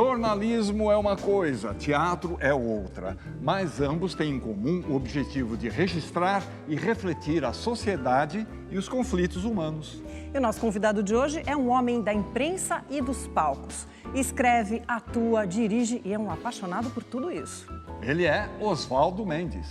Jornalismo é uma coisa, teatro é outra, mas ambos têm em comum o objetivo de registrar e refletir a sociedade e os conflitos humanos. E o nosso convidado de hoje é um homem da imprensa e dos palcos. Escreve, atua, dirige e é um apaixonado por tudo isso. Ele é Oswaldo Mendes.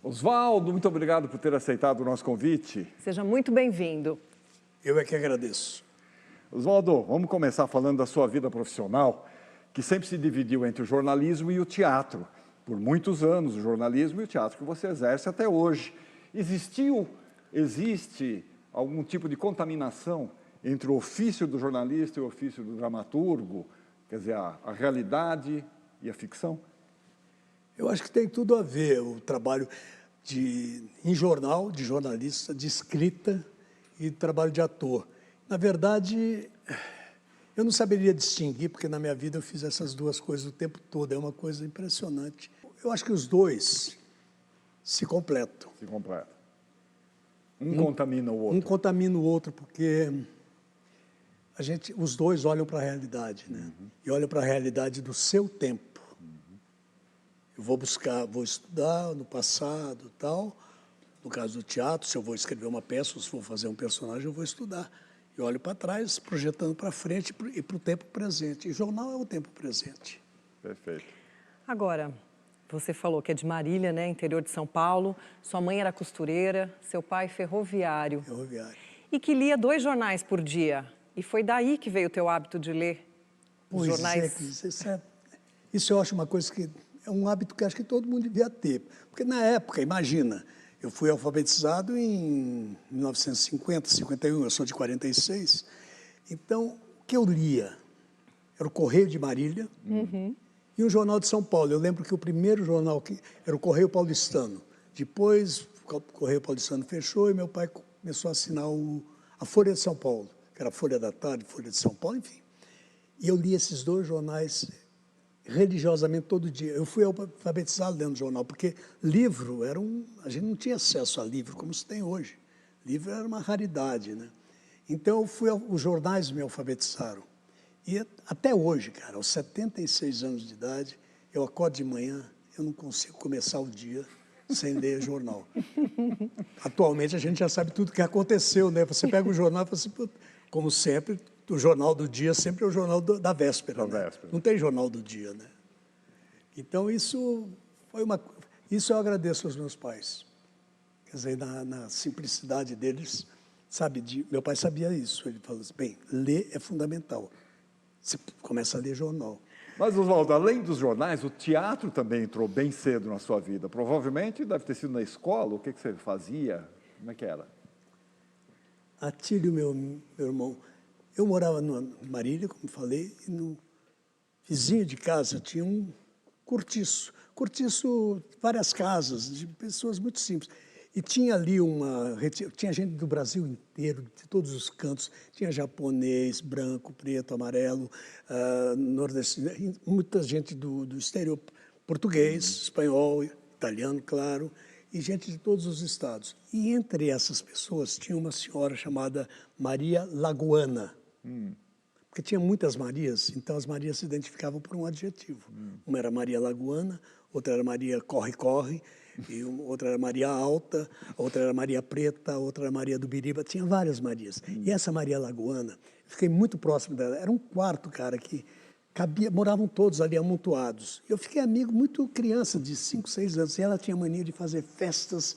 Oswaldo, muito obrigado por ter aceitado o nosso convite. Seja muito bem-vindo. Eu é que agradeço. Oswaldo, vamos começar falando da sua vida profissional, que sempre se dividiu entre o jornalismo e o teatro. Por muitos anos, o jornalismo e o teatro que você exerce até hoje. Existe algum tipo de contaminação entre o ofício do jornalista e o ofício do dramaturgo? Quer dizer, a realidade e a ficção? Eu acho que tem tudo a ver o trabalho em jornal, de jornalista, de escrita e trabalho de ator. Na verdade, eu não saberia distinguir, porque na minha vida eu fiz essas duas coisas o tempo todo, é uma coisa impressionante. Eu acho que os dois se completam. Se completam. Um contamina o outro. Um contamina o outro, porque os dois olham para a realidade, né? Uhum. E olham para a realidade do seu tempo. Eu vou estudar no passado e tal. No caso do teatro, se eu vou escrever uma peça, ou se vou fazer um personagem, eu vou estudar. E olho para trás, projetando para frente e para o tempo presente. E jornal é o tempo presente. Perfeito. Agora, você falou que é de Marília, né, interior de São Paulo. Sua mãe era costureira, seu pai ferroviário. Ferroviário. E que lia 2 jornais por dia. E foi daí que veio o teu hábito de ler os jornais? Isso eu acho uma coisa que é um hábito que acho que todo mundo devia ter. Porque na época, imagina, eu fui alfabetizado em 1950, 51, eu sou de 46. Então, o que eu lia era o Correio de Marília e o Jornal de São Paulo. Eu lembro que o primeiro jornal era o Correio Paulistano. Depois, o Correio Paulistano fechou e meu pai começou a assinar a Folha de São Paulo, que era a Folha da Tarde, Folha de São Paulo, enfim. E eu li esses 2 jornais religiosamente todo dia. Eu fui alfabetizado dentro do jornal, porque livro a gente não tinha acesso a livro como se tem hoje. Livro era uma raridade, né? Então, os jornais me alfabetizaram. E até hoje, cara, aos 76 anos de idade, eu acordo de manhã, eu não consigo começar o dia sem ler jornal. Atualmente, a gente já sabe tudo o que aconteceu, né? Você pega o jornal e fala assim, como sempre, o jornal do dia sempre é o jornal da véspera, né? Não tem jornal do dia, né? Então, isso eu agradeço aos meus pais. Quer dizer, na simplicidade deles, sabe? Meu pai sabia isso. Ele falou assim, bem, ler é fundamental. Você começa a ler jornal. Mas, Oswaldo, além dos jornais, o teatro também entrou bem cedo na sua vida. Provavelmente deve ter sido na escola. O que você fazia? Como é que era? Atílio, meu irmão, eu morava em Marília, como falei, e no vizinho de casa tinha um cortiço. Cortiço, várias casas, de pessoas muito simples. E tinha ali tinha gente do Brasil inteiro, de todos os cantos. Tinha japonês, branco, preto, amarelo, nordestino, muita gente do exterior, português, espanhol, italiano, claro, e gente de todos os estados. E entre essas pessoas tinha uma senhora chamada Maria Lagoana. Porque tinha muitas Marias, então as Marias se identificavam por um adjetivo. Uma era Maria Lagoana, outra era Maria Corre-Corre, e outra era Maria Alta, outra era Maria Preta, outra era Maria do Biriba, tinha várias Marias. E essa Maria Lagoana, eu fiquei muito próximo dela, era um quarto, cara, que moravam todos ali amontoados. Eu fiquei amigo muito criança, de 5, 6 anos, e ela tinha mania de fazer festas,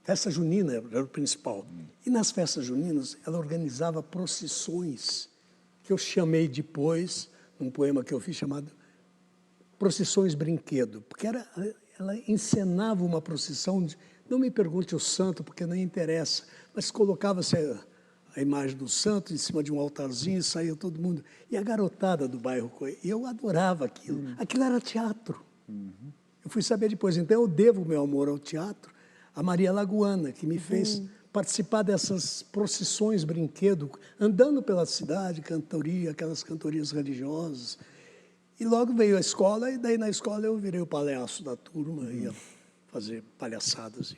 festa junina era o principal. E nas festas juninas, ela organizava procissões, que eu chamei depois, num poema que eu fiz chamado procissões brinquedo, porque ela encenava uma procissão, não me pergunte o santo, porque nem interessa, mas colocava-se a imagem do santo em cima de um altarzinho e saía todo mundo. E a garotada do bairro, e eu adorava aquilo. Aquilo era teatro. Eu fui saber depois, então eu devo meu amor ao teatro a Maria Lagoana, que me fez participar dessas procissões brinquedo, andando pela cidade, cantoria, aquelas cantorias religiosas. E logo veio a escola, e daí na escola eu virei o palhaço da turma, ia fazer palhaçadas.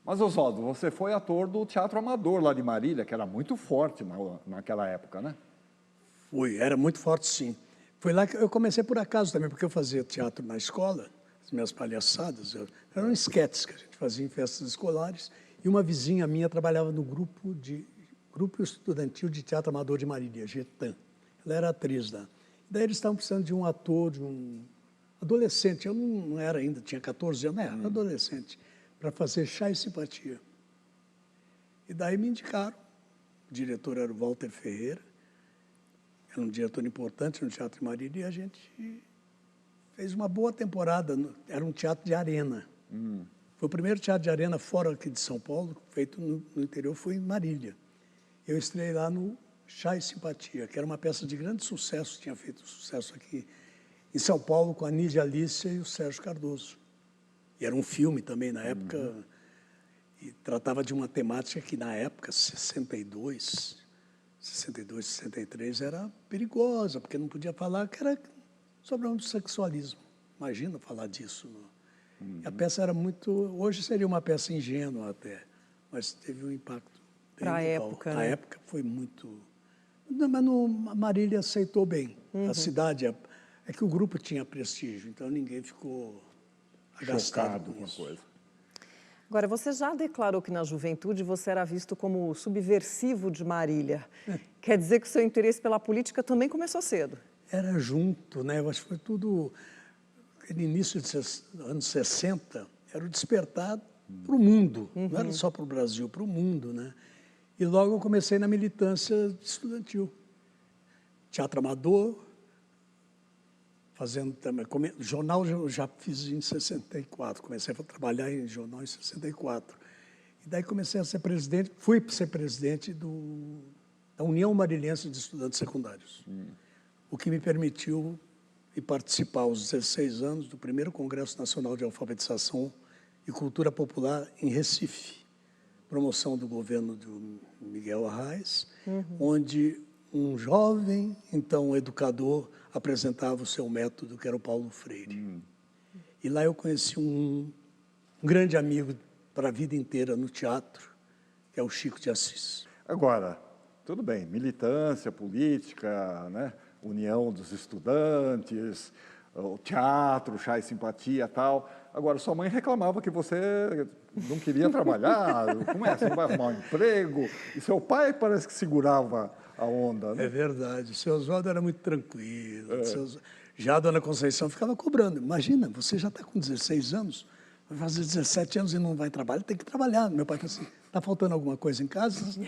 Mas, Oswaldo, você foi ator do Teatro Amador lá de Marília, que era muito forte naquela época, né? Fui, era muito forte, sim. Foi lá que eu comecei por acaso também, porque eu fazia teatro na escola, as minhas palhaçadas, eram esquetes que a gente fazia em festas escolares, e uma vizinha minha trabalhava no grupo estudantil de teatro amador de Marília, Getan. Ela era atriz lá. Daí eles estavam precisando de um ator, de um adolescente, eu não era ainda, tinha 14 anos, era adolescente, para fazer Chá e Simpatia. E daí me indicaram, o diretor era o Walter Ferreira, era um diretor importante no Teatro de Marília, e a gente fez uma boa temporada, era um teatro de arena. Foi o primeiro teatro de arena fora aqui de São Paulo, feito no interior, foi em Marília. Eu estreiei lá no Chá e Simpatia, que era uma peça de grande sucesso, tinha feito sucesso aqui em São Paulo com a Nídia Alícia e o Sérgio Cardoso. E era um filme também na época, e tratava de uma temática que na época, 62, 63, era perigosa, porque não podia falar, que era sobre o sexualismo. Imagina falar disso. E a peça era muito... Hoje seria uma peça ingênua até, mas teve um impacto bem Pra legal. época, Na né? época foi muito... Não, mas a Marília aceitou bem. A cidade... É que o grupo tinha prestígio, então ninguém ficou agastado Chocado com a isso. coisa. Agora, você já declarou que na juventude você era visto como subversivo de Marília. Quer dizer que o seu interesse pela política também começou cedo? Era junto, né? Eu acho que foi tudo... Aquele início dos anos 60, era o despertar para o mundo. Não era só para o Brasil, para o mundo, né? E logo eu comecei na militância estudantil. Teatro amador, fazendo também... Jornal eu já fiz em 64, comecei a trabalhar em jornal em 64. E daí comecei a ser presidente, fui ser presidente da União Marilhense de Estudantes Secundários. O que me permitiu ir participar aos 16 anos do primeiro Congresso Nacional de Alfabetização e Cultura Popular em Recife, promoção do governo do Miguel Arraes, onde um jovem, então, educador, apresentava o seu método, que era o Paulo Freire. E lá eu conheci um grande amigo para a vida inteira no teatro, que é o Chico de Assis. Agora, tudo bem, militância, política, né? União dos estudantes, o teatro, Chá e Simpatia e tal. Agora, sua mãe reclamava que você não queria trabalhar, como é? Você não vai arrumar um emprego? E seu pai parece que segurava a onda, né? É verdade, o seu Oswaldo era muito tranquilo. Já a dona Conceição ficava cobrando. Imagina, você já está com 16 anos, vai fazer 17 anos e não vai trabalhar, tem que trabalhar. Meu pai falou assim, está faltando alguma coisa em casa?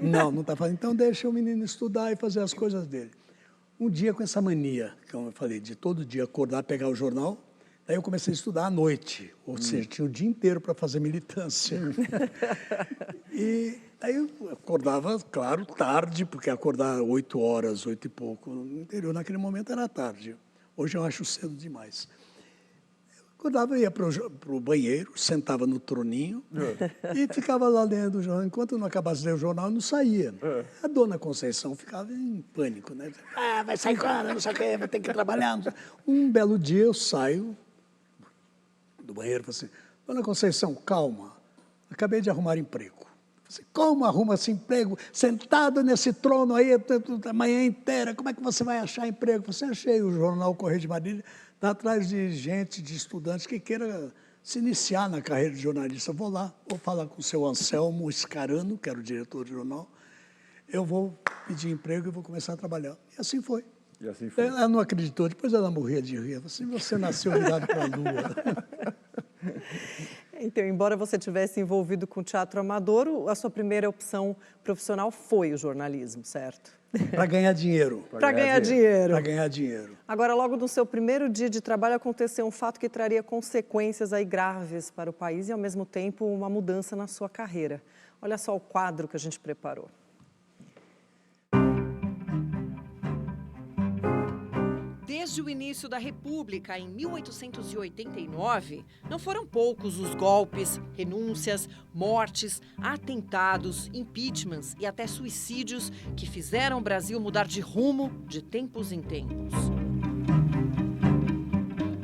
Não está faltando. Então deixa o menino estudar e fazer as coisas dele. Um dia com essa mania, como eu falei, de todo dia acordar, pegar o jornal, daí eu comecei a estudar à noite, ou seja, tinha o dia inteiro para fazer militância. E aí eu acordava, claro, tarde, porque acordar 8 horas, 8 e pouco, no interior naquele momento era tarde. Hoje eu acho cedo demais. Acordava, ia para o banheiro, sentava no troninho e ficava lá lendo o jornal. Enquanto não acabasse de ler o jornal, eu não saía. A dona Conceição ficava em pânico, né? Ah, vai sair quando? Não sei o quê, vai ter que trabalhar. Um belo dia eu saio do banheiro e falo assim, dona Conceição, calma, acabei de arrumar emprego. Você, como arruma esse emprego? Sentado nesse trono aí a manhã inteira, como é que você vai achar emprego? Você achei o jornal Correio de Marília, está atrás de gente, de estudantes que queira se iniciar na carreira de jornalista. Vou lá, vou falar com o seu Anselmo Scarano, que era o diretor do jornal, eu vou pedir emprego e vou começar a trabalhar. E assim foi. E assim foi. Ela não acreditou, depois ela morria de rir. Assim, você nasceu virado para a lua. Então, embora você tivesse envolvido com teatro amador, a sua primeira opção profissional foi o jornalismo, certo? Para ganhar dinheiro. Para ganhar dinheiro. Para ganhar dinheiro. Agora, logo no seu primeiro dia de trabalho, aconteceu um fato que traria consequências aí graves para o país e, ao mesmo tempo, uma mudança na sua carreira. Olha só o quadro que a gente preparou. Desde o início da República, em 1889, não foram poucos os golpes, renúncias, mortes, atentados, impeachments e até suicídios que fizeram o Brasil mudar de rumo de tempos em tempos.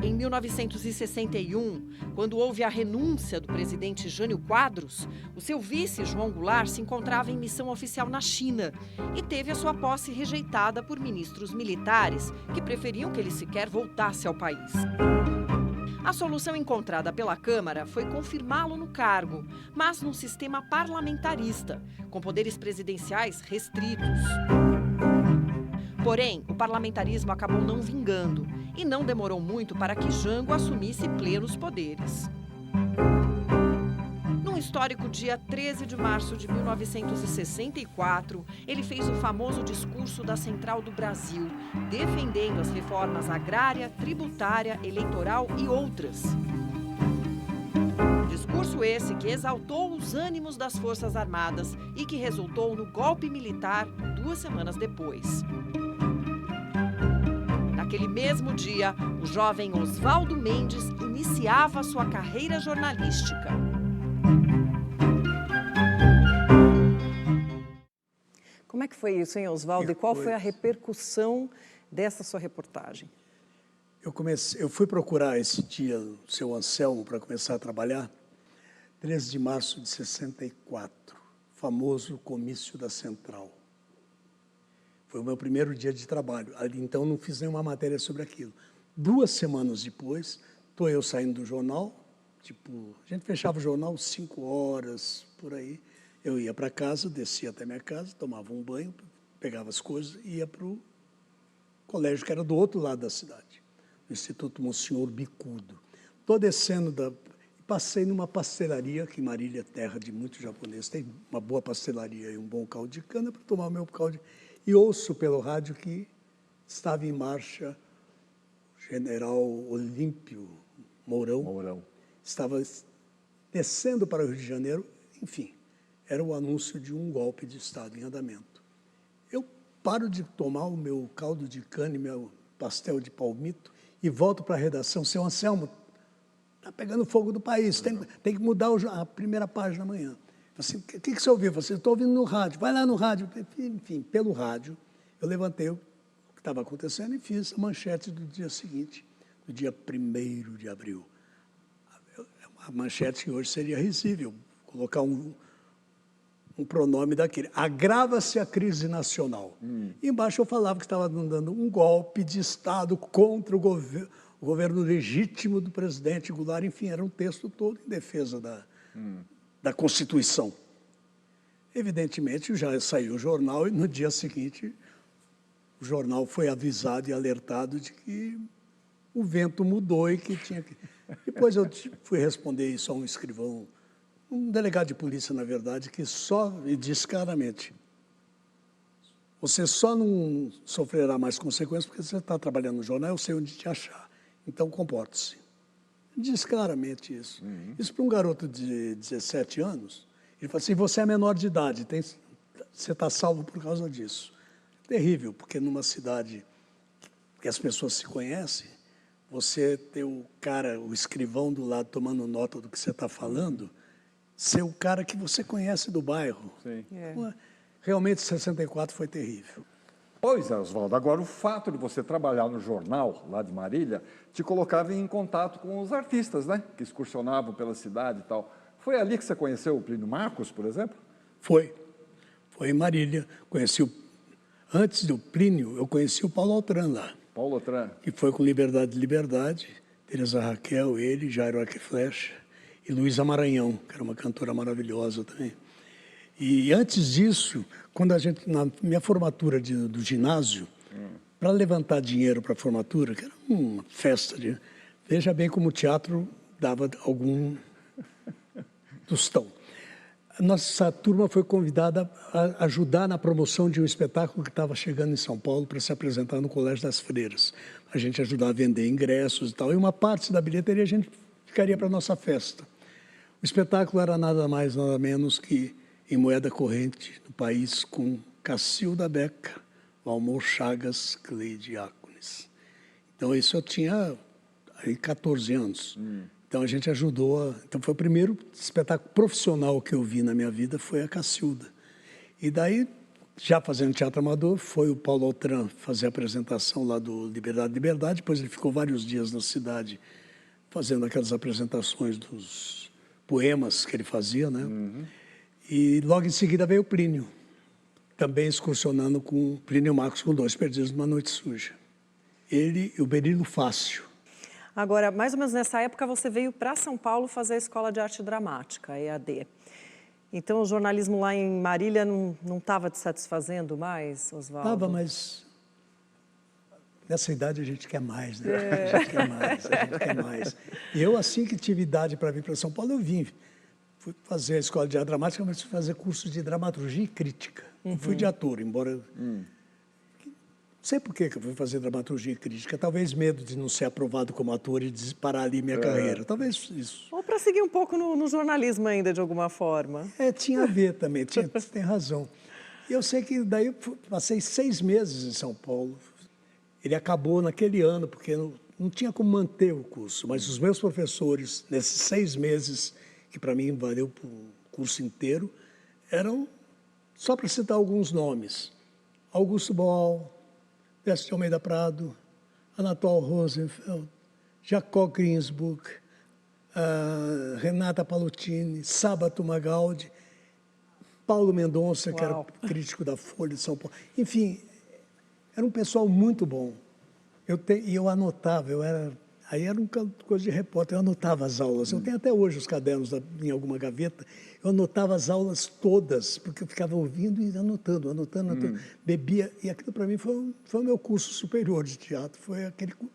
Em 1961, quando houve a renúncia do presidente Jânio Quadros, o seu vice, João Goulart, se encontrava em missão oficial na China e teve a sua posse rejeitada por ministros militares que preferiam que ele sequer voltasse ao país. A solução encontrada pela Câmara foi confirmá-lo no cargo, mas num sistema parlamentarista, com poderes presidenciais restritos. Porém, o parlamentarismo acabou não vingando e não demorou muito para que Jango assumisse plenos poderes. Num histórico dia 13 de março de 1964, ele fez o famoso discurso da Central do Brasil, defendendo as reformas agrária, tributária, eleitoral e outras. Discurso esse que exaltou os ânimos das Forças Armadas e que resultou no golpe militar 2 semanas depois. Naquele mesmo dia, o jovem Oswaldo Mendes iniciava sua carreira jornalística. Como é que foi isso, hein, Oswaldo? E qual foi a repercussão dessa sua reportagem? Eu fui procurar esse dia o seu Anselmo para começar a trabalhar, 13 de março de 64, famoso comício da Central. Foi o meu primeiro dia de trabalho. Então, não fiz nenhuma matéria sobre aquilo. 2 semanas depois, estou eu saindo do jornal, a gente fechava o jornal 5 horas, por aí. Eu ia para casa, descia até minha casa, tomava um banho, pegava as coisas e ia para o colégio, que era do outro lado da cidade, no Instituto Monsenhor Bicudo. Estou descendo passei numa pastelaria, que Marília é terra de muitos japoneses, tem uma boa pastelaria e um bom caldo de cana para tomar o meu caldo e ouço pelo rádio que estava em marcha o general Olímpio Mourão. Estava descendo para o Rio de Janeiro, enfim, era o anúncio de um golpe de Estado em andamento. Eu paro de tomar o meu caldo de cana e meu pastel de palmito e volto para a redação. Seu Anselmo, está pegando fogo do país, tem que mudar a primeira página amanhã. Assim, o que você ouviu? Você estou ouvindo no rádio, vai lá no rádio. Enfim, pelo rádio, eu levantei o que estava acontecendo e fiz a manchete do dia seguinte, do dia 1º de abril. A manchete que hoje seria risível, colocar um pronome daquele. Agrava-se a crise nacional. Embaixo eu falava que estava dando um golpe de Estado contra o governo legítimo do presidente Goulart. Enfim, era um texto todo em defesa da Constituição. Evidentemente, já saiu o jornal e no dia seguinte o jornal foi avisado e alertado de que o vento mudou e que tinha que... Depois eu fui responder isso a um escrivão, um delegado de polícia, na verdade, que me disse claramente: você só não sofrerá mais consequências porque você está trabalhando no jornal, eu sei onde te achar. Então, comporte-se. Diz claramente isso. Isso para um garoto de 17 anos, ele fala assim, você é menor de idade, você está salvo por causa disso. Terrível, porque numa cidade que as pessoas se conhecem, você ter o escrivão do lado tomando nota do que você está falando, ser o cara que você conhece do bairro. Sim. Realmente, 64 foi terrível. Pois é, Oswaldo. Agora, o fato de você trabalhar no jornal, lá de Marília, te colocava em contato com os artistas, né? Que excursionavam pela cidade e tal. Foi ali que você conheceu o Plínio Marcos, por exemplo? Foi em Marília. Antes do Plínio, eu conheci o Paulo Autran lá. Paulo Autran. Que foi com Liberdade, Teresa Raquel, ele, Jairo Arqueflecha e Luísa Maranhão, que era uma cantora maravilhosa também. E antes disso, na minha formatura do ginásio, para levantar dinheiro para a formatura, que era uma festa, veja bem como o teatro dava Tostão. Nossa turma foi convidada a ajudar na promoção de um espetáculo que estava chegando em São Paulo para se apresentar no Colégio das Freiras. A gente ajudava a vender ingressos e tal. E uma parte da bilheteria a gente ficaria para a nossa festa. O espetáculo era nada mais, nada menos que em moeda corrente do país com Cacilda Becker, Valmor Chagas, Cleide Ácones. Então, isso eu tinha aí 14 anos. Então, a gente ajudou. Então, foi o primeiro espetáculo profissional que eu vi na minha vida, foi a Cacilda. E daí, já fazendo teatro amador, foi o Paulo Altran fazer a apresentação lá do Liberdade, Liberdade. Depois ele ficou vários dias na cidade fazendo aquelas apresentações dos poemas que ele fazia, né? E logo em seguida veio o Plínio, também excursionando com Plínio Marcos, com Dois Perdidos numa Noite Suja. Ele e o Berilo Fácio. Agora, mais ou menos nessa época, você veio para São Paulo fazer a Escola de Arte Dramática, a EAD. Então, o jornalismo lá em Marília não estava te satisfazendo mais, Oswaldo? Estava, mas nessa idade a gente quer mais, né? A gente quer mais, a gente quer mais. E eu, assim que tive idade para vir para São Paulo, eu vim. Fui fazer a Escola de Arte Dramática, mas fui fazer cursos de dramaturgia e crítica. Não fui de ator, embora... Não sei por que eu fui fazer dramaturgia e crítica. Talvez medo de não ser aprovado como ator e parar ali minha carreira. Talvez isso. Ou para seguir um pouco no jornalismo ainda, de alguma forma. Tinha a ver também, você tem razão. E eu sei que daí eu passei 6 meses em São Paulo. Ele acabou naquele ano, porque não tinha como manter o curso. Mas os meus professores, nesses 6 meses, que para mim valeu para o curso inteiro, eram, só para citar alguns nomes, Augusto Boal, Décio de Almeida Prado, Anatole Rosenfeld, Jacob Grinsburg, Renata Pallottini, Sábato Magaldi, Paulo Mendonça, que era crítico da Folha de São Paulo. Enfim, era um pessoal muito bom. E eu anotava, aí era uma coisa de repórter, eu anotava as aulas. Eu tenho até hoje os cadernos em alguma gaveta. Eu anotava as aulas todas, porque eu ficava ouvindo e anotando. Bebia. E aquilo, para mim, foi o meu curso superior de teatro.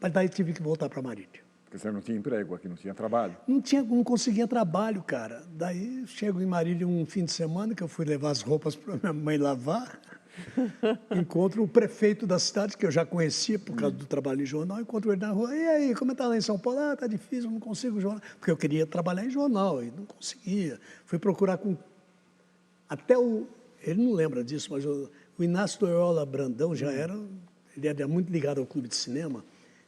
Mas daí tive que voltar para Marília. Porque você não tinha emprego aqui, não tinha trabalho? Não conseguia trabalho, cara. Daí, chego em Marília um fim de semana, que eu fui levar as roupas para minha mãe lavar. Encontro o prefeito da cidade, que eu já conhecia por causa do trabalho em jornal. Encontro ele na rua. E aí, como está lá em São Paulo? Tá difícil, não consigo jornal. Porque eu queria trabalhar em jornal e não conseguia. Fui procurar com... Ele não lembra disso, mas o Inácio Loyola Brandão já era... Ele era muito ligado ao Clube de Cinema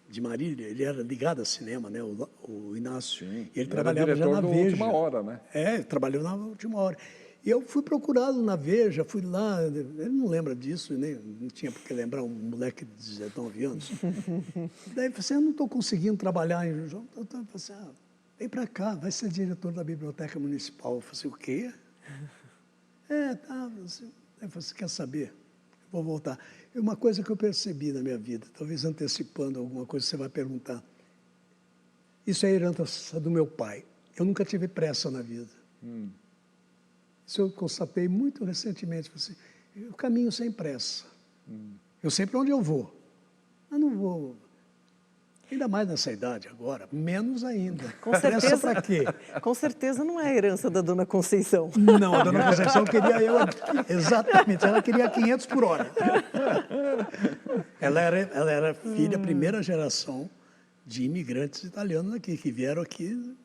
de Marília. Ele era ligado ao cinema, né? O Inácio. Sim, e ele trabalhava já na Veja. Última Hora, né? Trabalhou na Última Hora. E eu fui procurá-lo na Veja, fui lá, ele não lembra disso, nem não tinha por que lembrar um moleque de 19 anos. Daí eu falei assim, eu não estou conseguindo trabalhar em jornal. Eu falei assim, vem para cá, vai ser diretor da Biblioteca Municipal. Eu falei assim, o quê? Tá. Assim. Eu falei assim, quer saber? Eu vou voltar. E uma coisa que eu percebi na minha vida, talvez antecipando alguma coisa, você vai perguntar. Isso é herança do meu pai. Eu nunca tive pressa na vida. Isso eu constatei muito recentemente. Assim, eu caminho sem pressa. Eu sei para onde eu vou. Mas não vou. Ainda mais nessa idade agora, menos ainda. Com certeza, para quê? Com certeza não é a herança da dona Conceição. Não, a dona Conceição queria eu... Exatamente, ela queria 500 por hora. Ela era filha, primeira geração de imigrantes italianos aqui, que vieram aqui...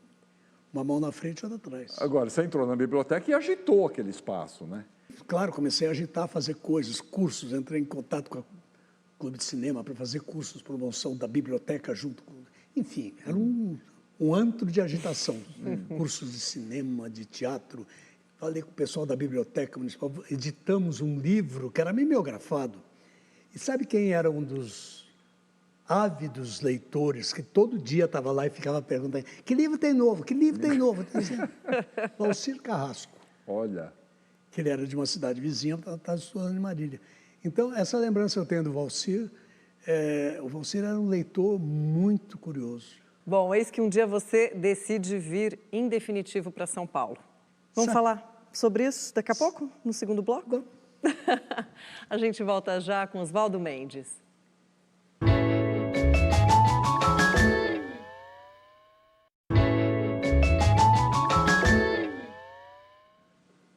Uma mão na frente e outra atrás. Agora, você entrou na biblioteca e agitou aquele espaço, né? Claro, comecei a agitar, fazer coisas, cursos. Entrei em contato com o Clube de Cinema para fazer cursos de promoção da biblioteca junto com... Enfim, era um antro de agitação. Cursos de cinema, de teatro. Falei com o pessoal da Biblioteca Municipal. Editamos um livro que era mimeografado. E sabe quem era um dos... ávidos leitores, que todo dia estava lá e ficava perguntando, que livro tem novo? Que livro tem novo? Valcir Carrasco. Olha. Que ele era de uma cidade vizinha, estava estudando em Marília. Então, essa lembrança eu tenho do Valcir. O Valcir era um leitor muito curioso. Bom, eis que um dia você decide vir, em definitivo, para São Paulo. Vamos falar sobre isso daqui a pouco, no segundo bloco? A gente volta já com Oswaldo Mendes.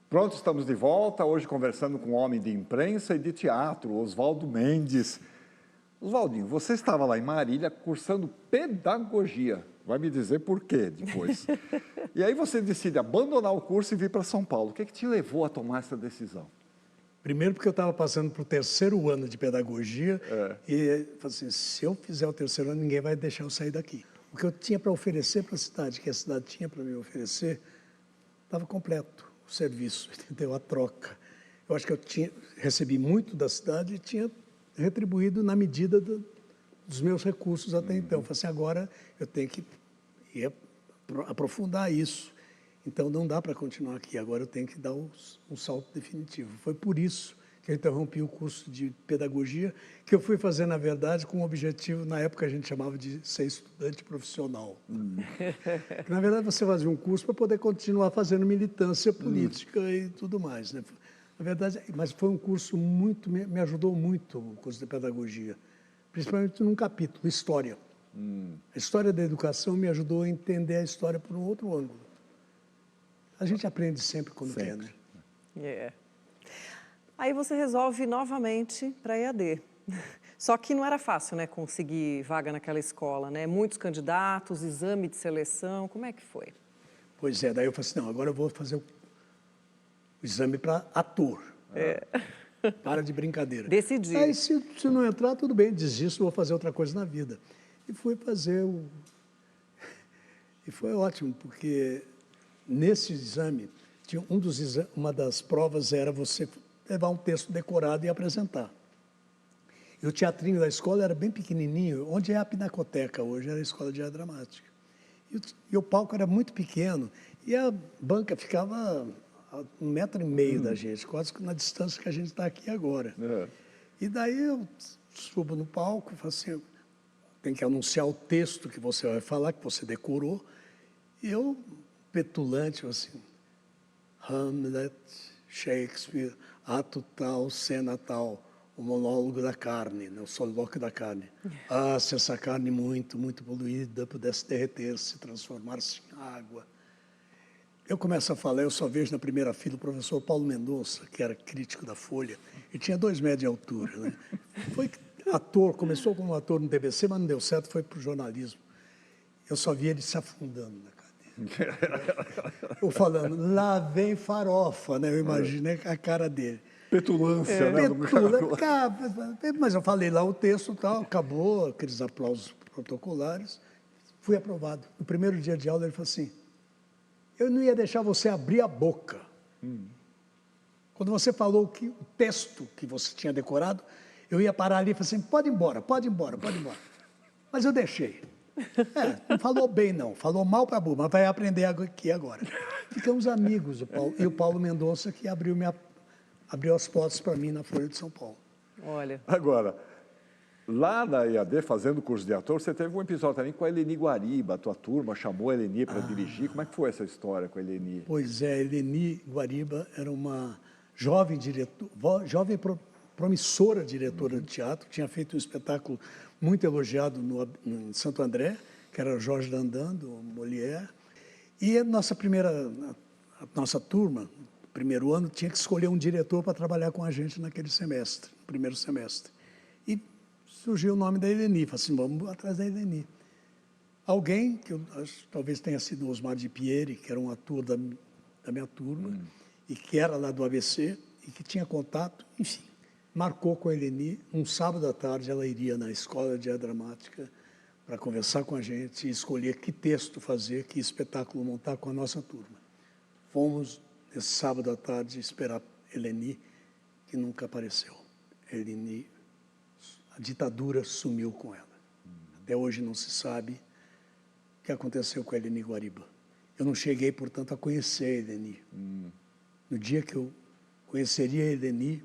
Pronto, estamos de volta, hoje conversando com um homem de imprensa e de teatro, Oswaldo Mendes. Oswaldinho, você estava lá em Marília cursando pedagogia, vai me dizer por quê depois. E aí você decide abandonar o curso e vir para São Paulo. O que te levou a tomar essa decisão? Primeiro porque eu estava passando para o 3º ano de pedagogia e falei assim, se eu fizer o 3º ano, ninguém vai deixar eu sair daqui. O que eu tinha para oferecer para a cidade, que a cidade tinha para me oferecer, estava completo. O serviço, entendeu? A troca. Eu acho que eu recebi muito da cidade e tinha retribuído na medida dos meus recursos até então. Eu falei assim, agora eu tenho que aprofundar isso. Então não dá para continuar aqui, agora eu tenho que dar um salto definitivo. Foi por isso que eu interrompi o curso de pedagogia, que eu fui fazer, na verdade, com o objetivo, na época a gente chamava de ser estudante profissional. Na verdade, você fazia um curso para poder continuar fazendo militância política e tudo mais, né? Na verdade, mas foi um curso me ajudou muito, o curso de pedagogia, principalmente num capítulo, História. A história da educação me ajudou a entender a história por um outro ângulo. A gente aprende sempre quando quer, né? Aí você resolve novamente para EAD. Só que não era fácil, né, conseguir vaga naquela escola, né? Muitos candidatos, exame de seleção, como é que foi? Pois é, daí eu falei assim, não, agora eu vou fazer o exame para ator. Para de brincadeira. Decidi. Aí se não entrar, tudo bem, desisto, vou fazer outra coisa na vida. E fui fazer E foi ótimo, porque nesse exame, uma das provas era você levar um texto decorado e apresentar. E o teatrinho da escola era bem pequenininho, onde é a Pinacoteca hoje, era a Escola de Arte Dramática. E o palco era muito pequeno, e a banca ficava a 1,5 metro da gente, quase na distância que a gente está aqui agora. E daí eu subo no palco, falo assim, tem que anunciar o texto que você vai falar, que você decorou, e eu, petulante, assim, Hamlet, Shakespeare, ato tal, cena tal, o monólogo da carne, né, o solilóquio da carne. Ah, se essa carne muito poluída pudesse derreter-se, transformar-se em água. Eu começo a falar, eu só vejo na primeira fila o professor Paulo Mendonça, que era crítico da Folha, e tinha 2 metros de altura, né? Foi ator, começou como ator no TBC, mas não deu certo, foi para o jornalismo. Eu só vi ele se afundando na cadeira. Eu falando, lá vem farofa, né? Eu imaginei a cara dele. Petulância, né? Mas eu falei lá o texto e tal, acabou, aqueles aplausos protocolares, fui aprovado. No primeiro dia de aula ele falou assim, eu não ia deixar você abrir a boca. Quando você falou que o texto que você tinha decorado, eu ia parar ali e falei assim, pode ir embora, pode ir embora, pode ir embora. Mas eu deixei. Não falou bem não, falou mal para burro, mas vai aprender aqui agora. Ficamos amigos, o Paulo Mendonça, que abriu as portas para mim na Folha de São Paulo. Olha. Agora, lá na EAD, fazendo curso de ator, você teve um episódio também com a Eleni Guariba, a tua turma chamou a Eleni para dirigir. Como é que foi essa história com a Eleni? Pois é, a Eleni Guariba era uma jovem promissora diretora de teatro, tinha feito um espetáculo muito elogiado em Santo André, que era Jorge Dandan, do Molière. E a nossa turma, no primeiro ano, tinha que escolher um diretor para trabalhar com a gente naquele semestre, no primeiro semestre. E surgiu o nome da Eleni, falei assim, vamos atrás da Eleni. Alguém, que eu acho, talvez tenha sido o Osmar de Pieri, que era um ator da minha turma, e que era lá do ABC, e que tinha contato, enfim, marcou com a Eleni. Um sábado à tarde ela iria na Escola de Arte Dramática para conversar com a gente e escolher que texto fazer, que espetáculo montar com a nossa turma. Fomos, nesse sábado à tarde, esperar Eleni, que nunca apareceu. Eleni, a ditadura sumiu com ela. Até hoje não se sabe o que aconteceu com a Eleni Guariba. Eu não cheguei, portanto, a conhecer a Eleni. No dia que eu conheceria a Eleni,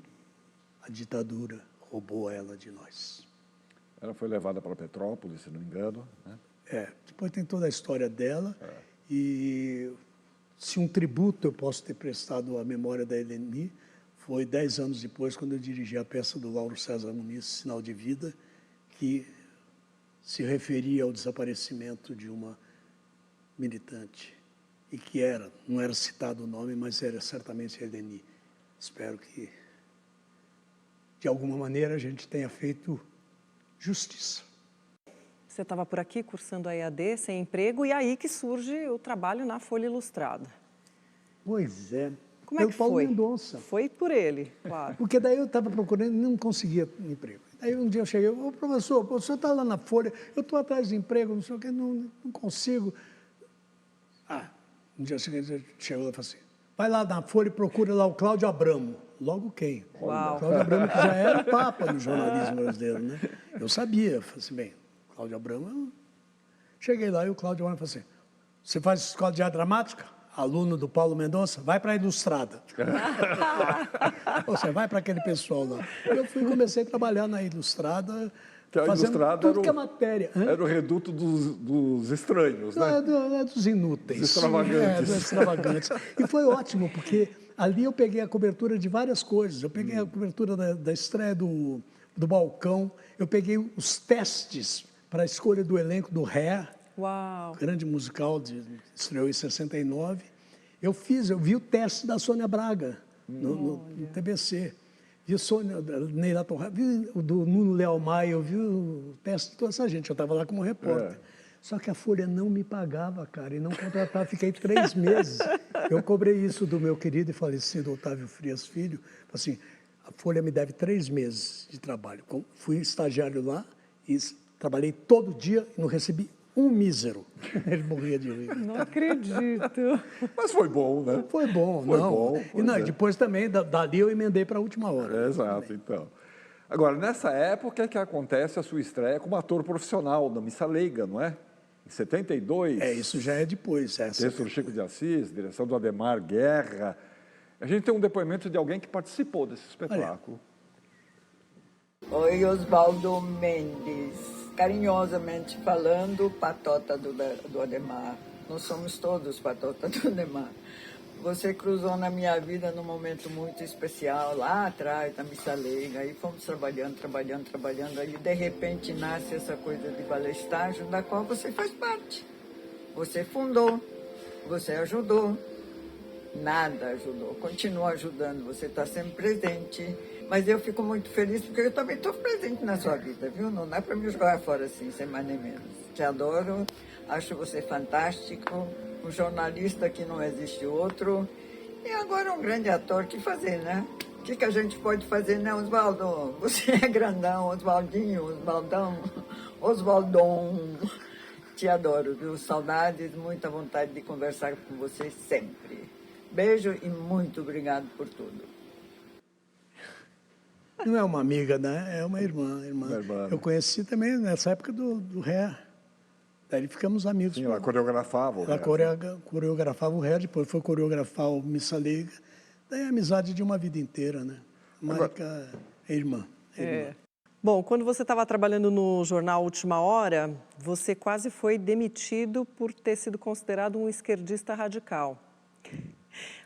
a ditadura roubou ela de nós. Ela foi levada para Petrópolis, se não me engano, né? Depois tem toda a história dela. E se um tributo eu posso ter prestado à memória da Eleni, foi 10 anos depois, quando eu dirigi a peça do Lauro César Muniz, Sinal de Vida, que se referia ao desaparecimento de uma militante. e que não era citado o nome, mas era certamente Eleni. Espero que, de alguma maneira, a gente tenha feito justiça. Você estava por aqui cursando a EAD, sem emprego, e aí que surge o trabalho na Folha Ilustrada. Pois é. Como é que Paulo foi? Mendonça. Foi por ele, claro. Porque daí eu estava procurando e não conseguia emprego. Daí um dia eu cheguei, ô professor, o senhor está lá na Folha, eu estou atrás de emprego, não sei o que, não consigo. Um dia seguinte chegou lá e falou assim, vai lá na Folha e procura lá o Cláudio Abramo. Logo quem? Uau. O Cláudio Abramo, que já era papa no jornalismo brasileiro, né? Eu sabia, falei assim, bem, Cláudio Abramo... Cheguei lá e o Cláudio Abramo falou assim, você faz escola de arte dramática? Aluno do Paulo Mendonça, vai para a Ilustrada. Você vai para aquele pessoal lá. Eu fui e comecei a trabalhar na Ilustrada, fazendo tudo que é matéria. Era o reduto dos estranhos, né? Dos inúteis. Dos extravagantes. Dos extravagantes. E foi ótimo, porque ali eu peguei a cobertura de várias coisas. Eu peguei a cobertura da estreia do Balcão, eu peguei os testes para a escolha do elenco do Hair, Uau! grande musical, estreou em 69. Eu vi o teste da Sônia Braga no TBC. Vi a Sônia, Neila Torra, vi o do Nuno Leal Maia, eu vi o teste de toda essa gente. Eu estava lá como repórter. Só que a Folha não me pagava, cara, e não contratava. Fiquei 3 meses. Eu cobrei isso do meu querido e falecido Otávio Frias Filho. Assim, a Folha me deve 3 meses de trabalho. Fui estagiário lá e trabalhei todo dia e não recebi um mísero. Ele morria de rir. Não acredito. Mas foi bom, né? Foi bom, Foi não. bom, E depois também, dali eu emendei para a última hora. Exato, então. Agora, nessa época é que acontece a sua estreia como ator profissional na Missa Leiga, não é? Em 72. Isso já é depois. Texto do Chico de Assis, direção do Adhemar Guerra. A gente tem um depoimento de alguém que participou desse espetáculo. Oi, Oswaldo Mendes. Carinhosamente falando, patota do Adhemar. Nós somos todos patota do Adhemar. Você cruzou na minha vida num momento muito especial, lá atrás, na Missa Leiga. Aí fomos trabalhando. Aí, de repente, nasce essa coisa de balé estágio, da qual você faz parte. Você fundou, você ajudou. Nada ajudou, continua ajudando, você está sempre presente. Mas eu fico muito feliz porque eu também estou presente na sua vida, viu? Não dá para me jogar fora assim, sem mais nem menos. Te adoro, acho você fantástico, um jornalista que não existe outro. E agora um grande ator, o que fazer, né? O que a gente pode fazer, né, Oswaldo? Você é grandão, Oswaldinho, Oswaldão, Oswaldon. Te adoro, viu? Saudades, muita vontade de conversar com você sempre. Beijo e muito obrigado por tudo. Não é uma amiga, né? É uma irmã. Eu conheci também nessa época do Ré. Daí ficamos amigos. Sim, ela coreografava o Ré. Ela coreografava o Ré, depois foi coreografar o Missa Leiga. Daí é amizade de uma vida inteira, né? Marca é irmã. Bom, quando você estava trabalhando no jornal Última Hora, você quase foi demitido por ter sido considerado um esquerdista radical.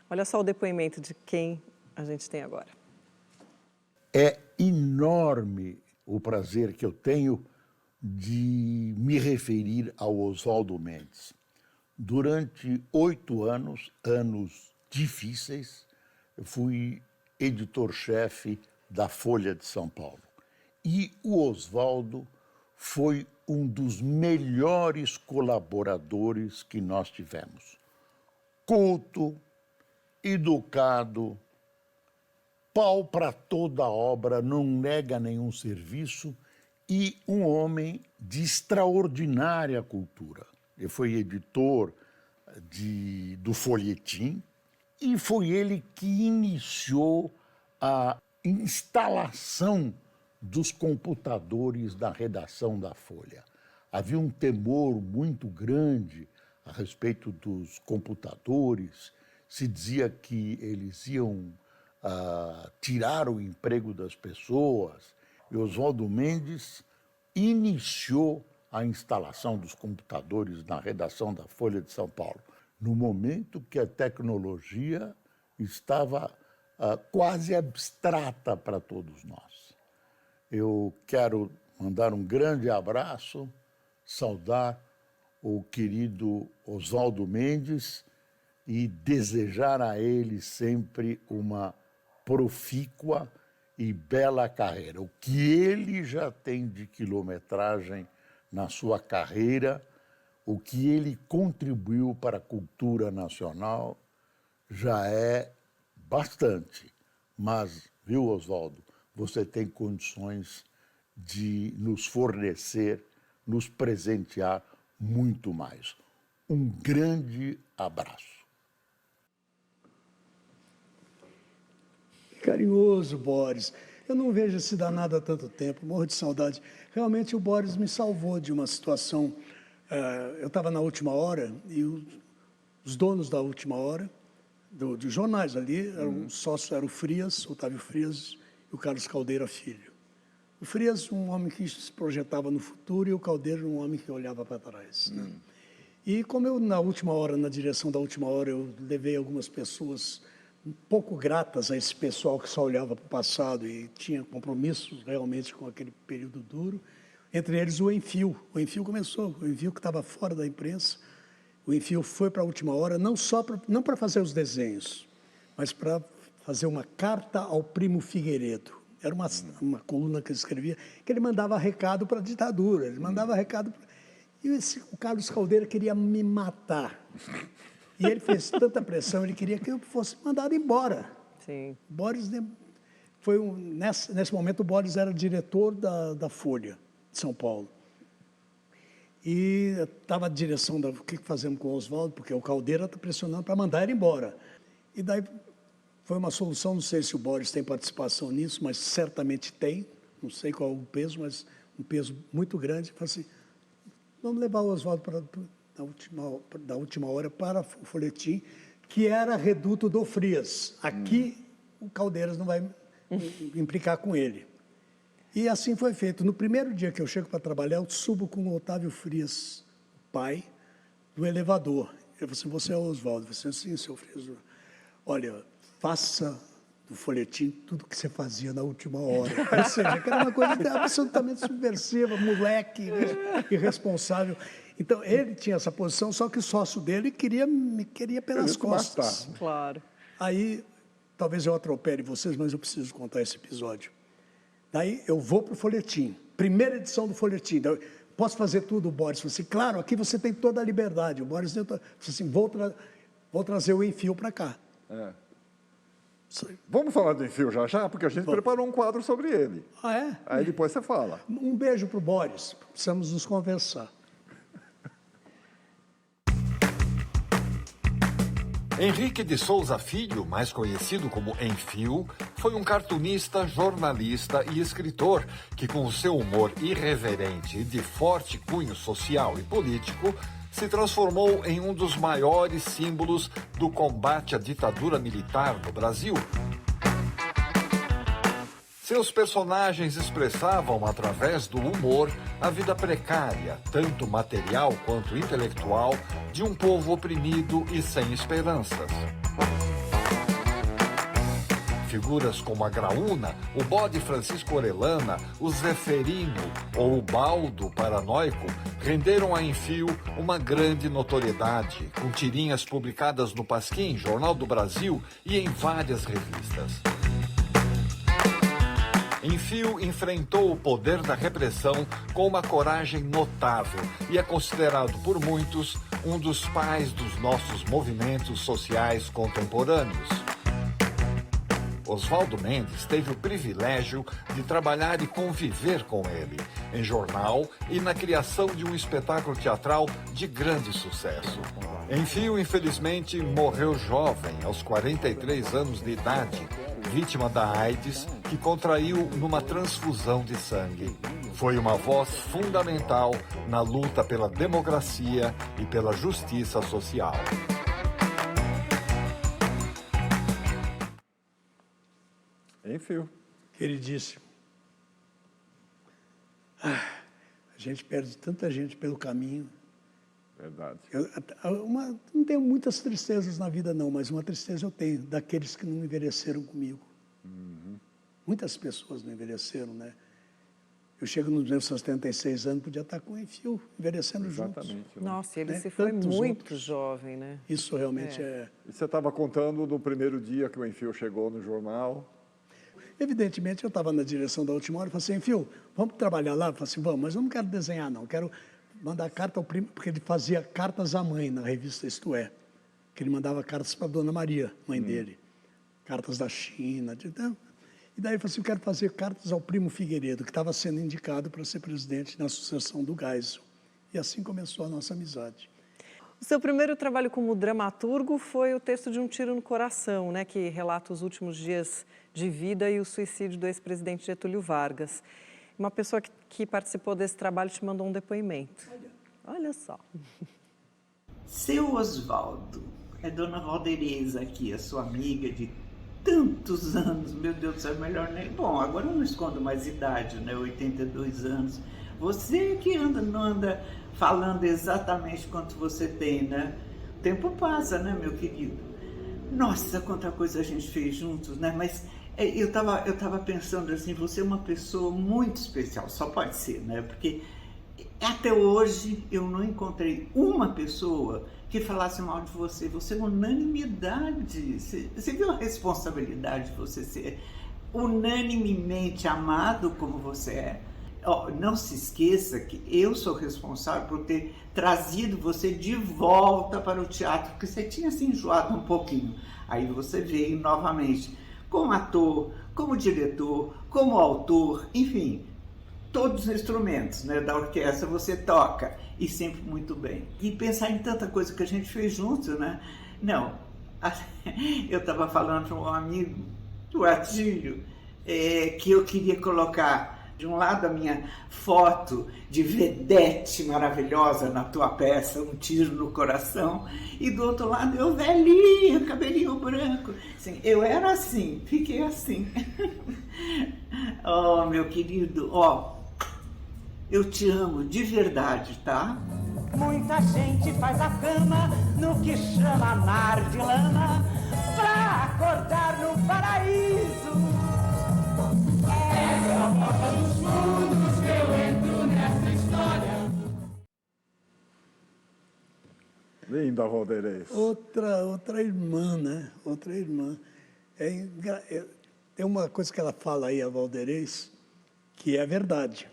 Olha só o depoimento de quem a gente tem agora. É enorme o prazer que eu tenho de me referir ao Oswaldo Mendes. Durante 8 anos, anos difíceis, eu fui editor-chefe da Folha de São Paulo. E o Oswaldo foi um dos melhores colaboradores que nós tivemos. Culto, educado, pau para toda obra, não nega nenhum serviço e um homem de extraordinária cultura. Ele foi editor do Folhetim e foi ele que iniciou a instalação dos computadores da redação da Folha. Havia um temor muito grande a respeito dos computadores. Se dizia que eles iam tirar o emprego das pessoas. E Oswaldo Mendes iniciou a instalação dos computadores na redação da Folha de São Paulo, no momento que a tecnologia estava quase abstrata para todos nós. Eu quero mandar um grande abraço, saudar o querido Oswaldo Mendes e desejar a ele sempre uma profícua e bela carreira. O que ele já tem de quilometragem na sua carreira, o que ele contribuiu para a cultura nacional, já é bastante. Mas, viu, Oswaldo, você tem condições de nos fornecer, nos presentear muito mais. Um grande abraço. Carinhoso, Boris. Eu não vejo esse danado há tanto tempo, morro de saudade. Realmente o Boris me salvou de uma situação. Eu estava na Última Hora e os donos da Última Hora, de jornais ali, eram sócios, era o Frias, Otávio Frias e o Carlos Caldeira Filho. O Frias, um homem que se projetava no futuro, e o Caldeira, um homem que olhava para trás. Né? E como eu, na Última Hora, na direção da Última Hora, eu levei algumas pessoas um pouco gratas a esse pessoal que só olhava para o passado e tinha compromissos realmente com aquele período duro, entre eles o Enfio. O Enfio começou, o Enfio que estava fora da imprensa, o Enfio foi para a Última Hora não para fazer os desenhos, mas para fazer uma carta ao primo Figueiredo. Era uma coluna que ele escrevia, que ele mandava recado para a ditadura, ele mandava recado... E o Carlos Caldeira queria me matar. E ele fez tanta pressão, ele queria que eu fosse mandado embora. Sim. O Boris nesse momento, o Boris era diretor da Folha de São Paulo. E estava a direção o que fazemos com o Oswaldo, porque o Caldeira está pressionando para mandar ele embora. E daí foi uma solução, não sei se o Boris tem participação nisso, mas certamente tem, não sei qual é o peso, mas um peso muito grande. Falei assim, vamos levar o Oswaldo da última hora para o folhetim, que era reduto do Frias. Aqui, o Caldeiras não vai implicar com ele. E assim foi feito. No primeiro dia que eu chego para trabalhar, eu subo com o Otávio Frias, pai, do elevador. Ele falou assim, você é o Oswaldo? Eu falei assim, sim, seu Frias. Olha, faça do folhetim tudo que você fazia na Última Hora. Ou seja, que era uma coisa absolutamente subversiva, moleque, irresponsável. Então, ele tinha essa posição, só que o sócio dele me queria pelas costas. Matar. Claro. Aí, talvez eu atropele vocês, mas eu preciso contar esse episódio. Daí, eu vou para o folhetim, primeira edição do folhetim. Daí, posso fazer tudo, o Boris? Eu falei assim, claro, aqui você tem toda a liberdade. O Boris falou assim, vou trazer o Enfio para cá. Vamos falar do Enfio já, porque a gente preparou um quadro sobre ele. Ah, é? Aí depois você fala. Um beijo para o Boris, precisamos nos conversar. Henrique de Souza Filho, mais conhecido como Enfio, foi um cartunista, jornalista e escritor que, com o seu humor irreverente e de forte cunho social e político, se transformou em um dos maiores símbolos do combate à ditadura militar no Brasil. Seus personagens expressavam, através do humor, a vida precária, tanto material quanto intelectual, de um povo oprimido e sem esperanças. Figuras como a Graúna, o Bode Francisco Orellana, o Zeferino ou o Baldo Paranoico renderam a Enfio uma grande notoriedade, com tirinhas publicadas no Pasquim, Jornal do Brasil e em várias revistas. Enfio enfrentou o poder da repressão com uma coragem notável e é considerado por muitos um dos pais dos nossos movimentos sociais contemporâneos. Oswaldo Mendes teve o privilégio de trabalhar e conviver com ele, em jornal e na criação de um espetáculo teatral de grande sucesso. Enfio, infelizmente, morreu jovem, aos 43 anos de idade, vítima da AIDS, que contraiu numa transfusão de sangue. Foi uma voz fundamental na luta pela democracia e pela justiça social. Enfio. Queridíssimo. A gente perde tanta gente pelo caminho. Verdade. Não tenho muitas tristezas na vida, não, mas uma tristeza eu tenho, daqueles que não envelheceram comigo. Muitas pessoas não envelheceram, né? Eu chego nos meus 76 anos, podia estar com o Enfio, envelhecendo juntos. Exatamente. Nossa, ele Né? se foi Tantos muito outros. jovem, né? Isso realmente é... E você estava contando do primeiro dia que o Enfio chegou no jornal. Evidentemente, eu estava na direção da Última Hora e falei assim, Enfio, vamos trabalhar lá? Eu falei assim, vamos, mas eu não quero desenhar, não. Quero mandar carta ao primo, porque ele fazia cartas à mãe na revista Isto É. Que ele mandava cartas para a Dona Maria, mãe dele. Cartas da China. E daí eu falei assim, eu quero fazer cartas ao primo Figueiredo, que estava sendo indicado para ser presidente na sucessão do Geisel. E assim começou a nossa amizade. O seu primeiro trabalho como dramaturgo foi o texto de Um Tiro no Coração, né, que relata os últimos dias de vida e o suicídio do ex-presidente Getúlio Vargas. Uma pessoa que participou desse trabalho te mandou um depoimento. Olha só. Seu Oswaldo, é Dona Valdereza aqui, a sua amiga de tantos anos, meu Deus do céu, melhor nem... Bom, agora eu não escondo mais idade, né, 82 anos. Você que não anda falando exatamente quanto você tem, né? O tempo passa, né, meu querido? Nossa, quanta coisa a gente fez juntos, né? Mas eu tava pensando assim, você é uma pessoa muito especial, só pode ser, né? Porque até hoje eu não encontrei uma pessoa que falasse mal de você. Você é unanimidade. Você viu a responsabilidade de você ser unanimemente amado como você é? Oh, não se esqueça que eu sou responsável por ter trazido você de volta para o teatro, porque você tinha se enjoado um pouquinho. Aí você veio novamente como ator, como diretor, como autor, enfim, todos os instrumentos, né, da orquestra você toca, e sempre muito bem. E pensar em tanta coisa que a gente fez juntos, né? Não, eu estava falando para um amigo, o Atílio, que eu queria colocar de um lado a minha foto de vedete maravilhosa na tua peça, Um Tiro no Coração, e do outro lado eu velhinha, cabelinho branco. Assim, eu era assim, fiquei assim. Oh, meu querido, eu te amo de verdade, tá? Muita gente faz a cama no que chama mar de lama pra acordar no paraíso. É a porta dos fundos que eu entro nessa história. Linda, Valderez. Outra irmã, né? Outra irmã. Tem uma coisa que ela fala aí, a Valderez, que é verdade.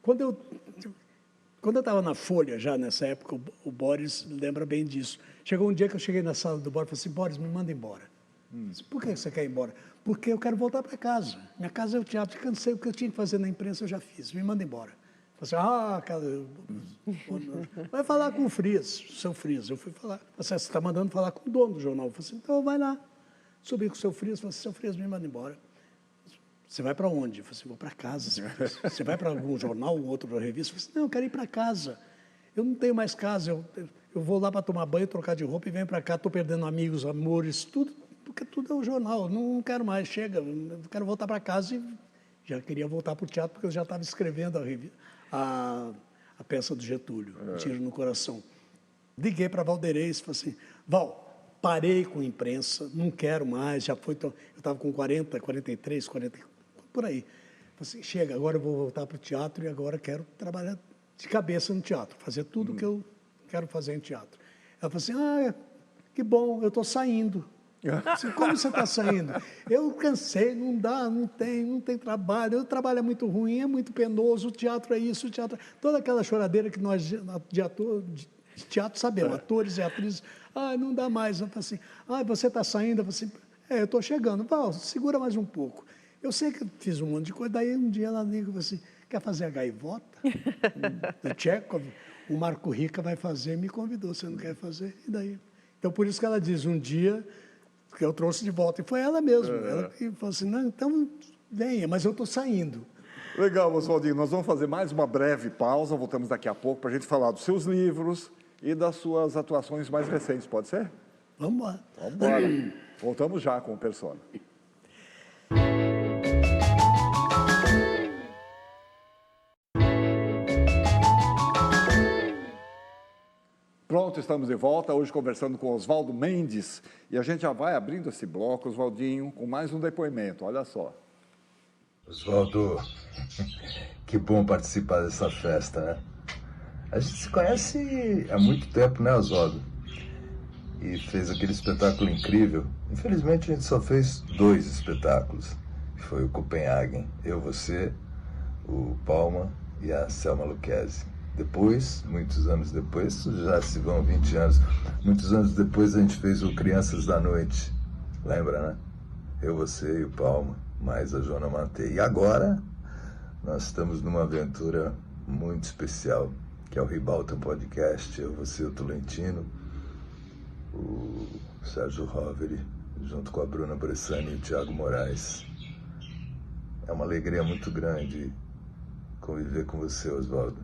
Quando eu estava na Folha, já nessa época, o Boris lembra bem disso. Chegou um dia que eu cheguei na sala do Boris e falei assim, Boris, me manda embora. Disse, por que você quer ir embora? Porque eu quero voltar para casa. Minha casa é o teatro, cansei, o que eu tinha que fazer na imprensa eu já fiz, me manda embora. Eu falei assim, vai falar com o Frias, o seu Frias. Eu fui falar, você está mandando falar com o dono do jornal. Eu falei assim, então vai lá. Subi com o seu Frias, falei assim, seu Frias, me manda embora. Você vai para onde? Eu falei assim, vou para casa. Você vai para algum jornal, outra revista? Eu falei assim, não, eu quero ir para casa. Eu não tenho mais casa, eu vou lá para tomar banho, trocar de roupa e venho para cá, estou perdendo amigos, amores, tudo, porque tudo é o jornal, não quero mais, chega, eu quero voltar para casa e já queria voltar para o teatro, porque eu já estava escrevendo a peça do Getúlio, Um Tiro no Coração. Liguei para Valderez e falei assim, Val, parei com a imprensa, não quero mais, já foi, eu estava com 40, 43, 40, por aí. Falei assim, chega, agora eu vou voltar para o teatro e agora quero trabalhar de cabeça no teatro, fazer tudo o que eu quero fazer em teatro. Ela falou assim, que bom, eu estou saindo. Assim, como você está saindo? Eu cansei, não dá, não tem trabalho, o trabalho é muito ruim, é muito penoso, o teatro é isso, o teatro... Toda aquela choradeira que nós de teatro sabemos, atores e atrizes, não dá mais. Eu falei assim, você está saindo? Eu falei assim, eu estou chegando. Val, segura mais um pouco. Eu sei que eu fiz um monte de coisa, daí um dia ela liga e falou assim, quer fazer a Gaivota? Do Tchekhov? O Marco Rica vai fazer, me convidou, você não quer fazer? E daí? Então, por isso que ela diz, um dia que eu trouxe de volta, e foi ela mesma, ela que falou assim, não, então venha, mas eu estou saindo. Legal, Oswaldinho, nós vamos fazer mais uma breve pausa, voltamos daqui a pouco para a gente falar dos seus livros e das suas atuações mais recentes, pode ser? Vamos lá. Vamos embora. Voltamos já com o Persona. Pronto, estamos de volta, hoje conversando com Oswaldo Mendes, e a gente já vai abrindo esse bloco, Oswaldinho, com mais um depoimento, olha só. Oswaldo, que bom participar dessa festa, né? A gente se conhece há muito tempo, né, Oswaldo? E fez aquele espetáculo incrível. Infelizmente, a gente só fez 2 espetáculos. Foi o Copenhagen, eu, você, o Palma e a Selma Lucchesi. Depois, muitos anos depois, já se vão 20 anos, muitos anos depois a gente fez o Crianças da Noite. Lembra, né? Eu, você e o Palma, mais a Joana Matei. E agora, nós estamos numa aventura muito especial, que é o Ribalta Podcast. Eu, você, o Tolentino, o Sérgio Roveri, junto com a Bruna Bressani e o Thiago Moraes. É uma alegria muito grande conviver com você, Oswaldo.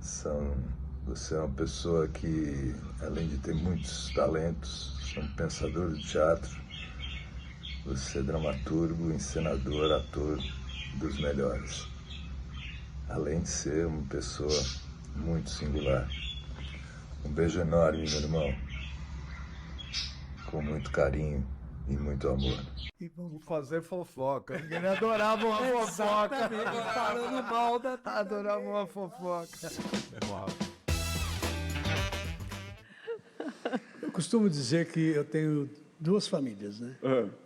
Você é uma pessoa que, além de ter muitos talentos, é um pensador de teatro. Você é dramaturgo, encenador, ator dos melhores. Além de ser uma pessoa muito singular. Um beijo enorme, meu irmão. Com muito carinho e muito amor. E vamos fazer fofoca. Ele adorava uma fofoca. Falando mal da... Adorava uma fofoca. Eu costumo dizer que eu tenho 2 famílias, né?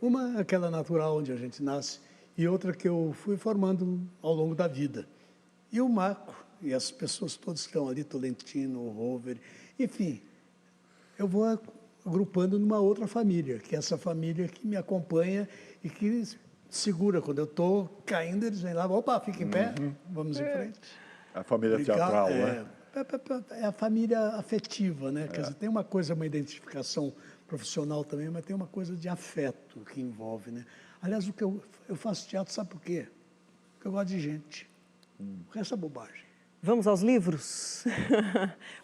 Uma, aquela natural, onde a gente nasce, e outra que eu fui formando ao longo da vida. E o Marco, e as pessoas todas que estão ali, Tolentino, Roveri, enfim, eu vou agrupando numa outra família, que é essa família que me acompanha e que segura. Quando eu estou caindo, eles vêm lá, opa, fica em pé, vamos em frente. A família teatral, né? É a família afetiva, né? Quer dizer, tem uma coisa, uma identificação profissional também, mas tem uma coisa de afeto que envolve, né? Aliás, o que eu faço teatro, sabe por quê? Porque eu gosto de gente. O resto é bobagem. Vamos aos livros?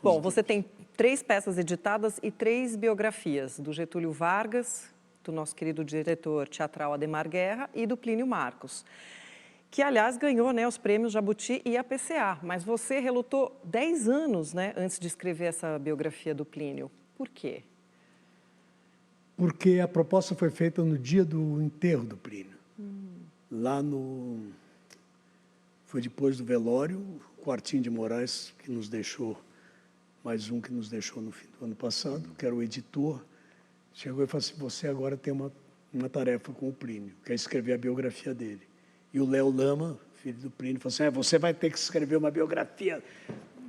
Bom, você tem 3 peças editadas e 3 biografias, do Getúlio Vargas, do nosso querido diretor teatral Adhemar Guerra e do Plínio Marcos, que, aliás, ganhou, né, os prêmios Jabuti e a PCA. Mas você relutou 10 anos, né, antes de escrever essa biografia do Plínio. Por quê? Porque a proposta foi feita no dia do enterro do Plínio. Lá no... Foi depois do velório, o Quartim de Moraes, que nos deixou, mais um que nos deixou no fim do ano passado, que era o editor, chegou e falou assim, você agora tem uma tarefa com o Plínio, que é escrever a biografia dele. E o Léo Lama, filho do Plínio, falou assim, você vai ter que escrever uma biografia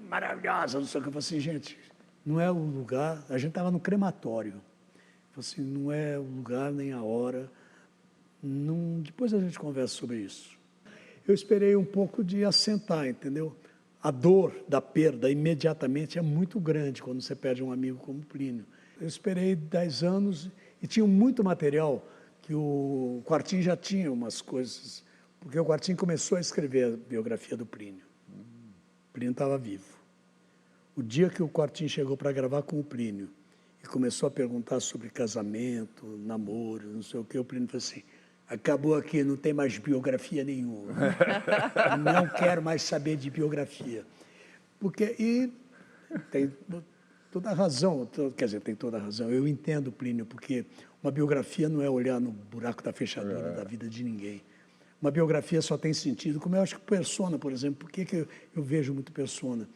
maravilhosa, não sei o que. Eu falei assim, gente, não é o lugar, a gente estava no crematório. Eu falei assim, não é o lugar nem a hora, não, depois a gente conversa sobre isso. Eu esperei um pouco de assentar, entendeu? A dor da perda imediatamente é muito grande quando você perde um amigo como Plínio. Eu esperei 10 anos e tinha muito material que o Quartim já tinha umas coisas, porque o Quartim começou a escrever a biografia do Plínio. O Plínio estava vivo. O dia que o Quartim chegou para gravar com o Plínio e começou a perguntar sobre casamento, namoro, não sei o que, o Plínio falou assim, acabou aqui, não tem mais biografia nenhuma. Não quero mais saber de biografia. Porque, e tem toda a razão, quer dizer, tem toda a razão. Eu entendo, Plínio, porque uma biografia não é olhar no buraco da fechadura da vida de ninguém. Uma biografia só tem sentido, como eu acho que Persona, por exemplo. Por que eu vejo muito Persona?